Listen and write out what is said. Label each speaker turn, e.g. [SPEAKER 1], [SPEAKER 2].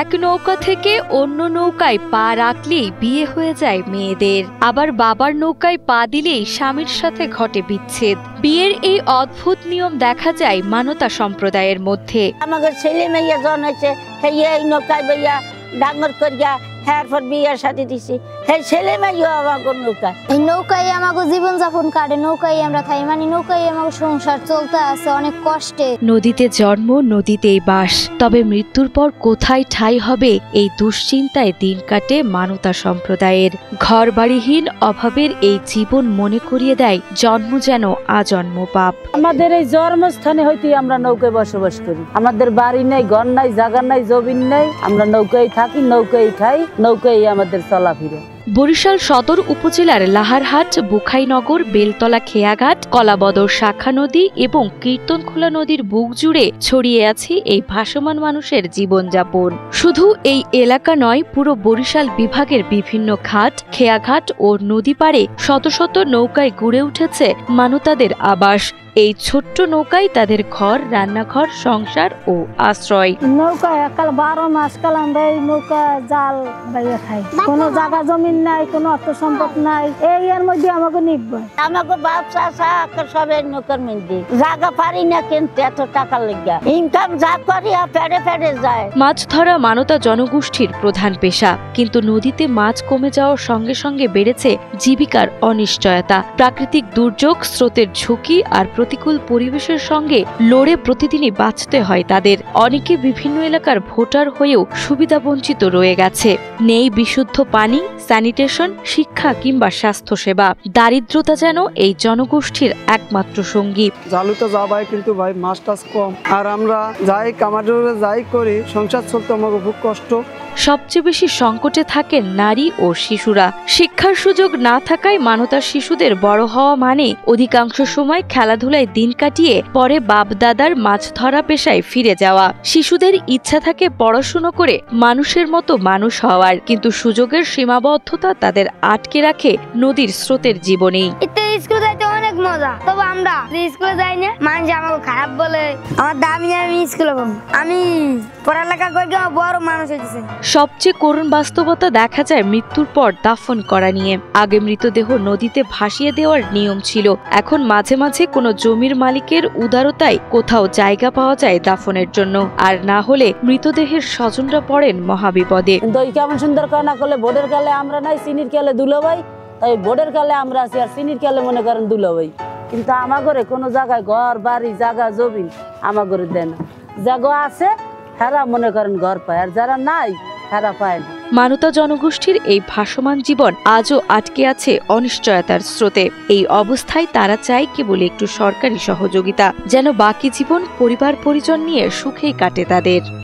[SPEAKER 1] এক নৌকা থেকে অন্য নৌকায় পা রাখলেই বিয়ে হয়ে যায় মেয়েদের, আবার বাবার নৌকায় পা দিলেই স্বামীর সাথে ঘটে বিচ্ছেদ। বিয়ের এই অদ্ভুত নিয়ম দেখা যায় মানতা সম্প্রদায়ের মধ্যে।
[SPEAKER 2] আমাদের ছেলে মেয়ে জন্মেছে, এই নৌকায় বইয়া ডাঙর করিয়া এরপর বিয়ের সাথে দিছি। ছেলে মেয়ে আমাদের নৌকায়,
[SPEAKER 3] এই নৌকায় আমাকে জীবন যাপন কাটে, নৌকায় আমরা খাই, মানে নৌকায় আমাকে সংসার চলতে আছে অনেক কষ্টে।
[SPEAKER 1] নদীতে জন্ম, নদীতেই বাস, তবে মৃত্যুর পর কোথায় ঠাঁই হবে এই দুশ্চিন্তায় দিন কাটে মানতা সম্প্রদায়ের। ঘর বাড়িহীন অভাবের এই জীবন মনে করিয়ে দেয় জন্ম যেন আজন্ম পাপ।
[SPEAKER 4] আমাদের এই জন্মস্থানে হইতে আমরা নৌকায় বসবাস করি। আমাদের বাড়ি নেই, ঘর নাই, জায়গা নাই, জমিন নেই, আমরা নৌকায় থাকি, নৌকায় খাই, নৌকায় আমাদের চলাফেরা।
[SPEAKER 1] বরিশাল সদর উপজেলার লাহারহাট, বুখাইনগর, বেলতলা খেয়াঘাট, কলাবদর শাখা নদী এবং কীর্তনখোলা নদীর বুক জুড়ে ছড়িয়ে আছে এই ভাসমান মানুষের জীবনযাপন। শুধু এই এলাকা নয়, পুরো বরিশাল বিভাগের বিভিন্ন ঘাট, খেয়াঘাট ও নদী পাড়ে শত শত নৌকায় গড়ে উঠেছে মানতাদের আবাস। এই ছোট্ট নৌকায় তাদের ঘর, রান্নাঘর, সংসার ও আশ্রয়।
[SPEAKER 3] নৌকায় একাল 12 মাস কাল আমরা এই নৌকা জাল বাইরে খাই। কোনো জায়গা জমিন নাই, কোনো অর্থ সম্পদ নাই, এই এর মধ্যে আমাকে নির্ভর।
[SPEAKER 2] আমাকে বাপ চাচা সবাই নৌকার মধ্যে জায়গা পারি না, কিন্তু এত টাকা লেগে ইনকাম যা করি পেড়ে পেড়ে যায়।
[SPEAKER 1] মাছ ধরা মানতা জনগোষ্ঠীর প্রধান পেশা, কিন্তু নদীতে মাছ কমে যাওয়ার সঙ্গে সঙ্গে বেড়েছে জীবিকার অনিশ্চয়তা। প্রাকৃতিক দুর্যোগ, স্রোতের ঝুঁকি আর প্রতিকূল পরিবেশের সঙ্গে লড়ে প্রতিদিনই বাঁচতে হয় তাদের। অনেকে বিভিন্ন এলাকার ভোটার হয়েও সুবিধা বঞ্চিত রয়ে গেছে। নেই বিশুদ্ধ পানি, স্যানিটেশন, শিক্ষা কিংবা স্বাস্থ্যসেবা। দারিদ্রতা যেন এই জনগোষ্ঠীর একমাত্র সঙ্গী।
[SPEAKER 5] জালুতে যাবাই, কিন্তু ভাই মাছ টাছ কম, আর আমরা যাই কামারে যাই করি, সংসার চলতে আমাকে খুব কষ্ট।
[SPEAKER 1] সবচেয়ে বেশি সংকটে থাকেন নারী ও শিশুরা। শিক্ষার সুযোগ না থাকায় মানতার শিশুদের বড় হওয়া মানে অধিকাংশ সময় খেলাধুলায় দিন কাটিয়ে পরে বাপ দাদার মাছ ধরা পেশায় ফিরে যাওয়া। শিশুদের ইচ্ছা থাকে পড়াশুনো করে মানুষের মতো মানুষ হওয়ার, কিন্তু সুযোগের সীমাবদ্ধতা তাদের আটকে রাখে নদীর স্রোতের জীবনেই।
[SPEAKER 3] স্কুলে যাইতে অনেক মজা, তবে আমরা স্কুলে যাই না, মানুষ আমাকে খারাপ বলে। আমার দামি আমি স্কুলে আমি পড়ালেখা করে বড় মানুষ হয়েছে।
[SPEAKER 1] সবচেয়ে করুণ বাস্তবতা দেখা যায় মৃত্যুর পর দাফন করা নিয়ে। আগে মৃতদেহ নদীতে ভাসিয়ে দেওয়ার নিয়ম ছিল, এখন মাঝে মাঝে কোনো জমির মালিকের উদারতায় কোথাও জায়গা পাওয়া যায় দাফনের জন্য, আর না হলে মৃতদেহের স্বজনরা পড়েন মহাবিপদে।
[SPEAKER 4] দই কেমন সুন্দর করে না করলে ভোটের কালে আমরা নাই, চিনির কালে দুলাভাই, তাই ভোটের কালে আমরা আছি, আর চিনির কালে মনে করেন দুলাভাই। কিন্তু আমার ঘরে কোনো জায়গায় ঘর বাড়ি জায়গা জমি আমার ঘরে দেয় না। জায়গা আছে হেরা মনে করেন ঘর পায়, আর যারা নাই হেরা পায় না।
[SPEAKER 1] মানতা জনগোষ্ঠীর এই ভাসমান জীবন আজও আটকে আছে অনিশ্চয়তার স্রোতে। এই অবস্থায় তারা চায় কেবল একটু সরকারি সহযোগিতা, যেন বাকি জীবন পরিবার পরিজন নিয়ে সুখেই কাটে তাদের।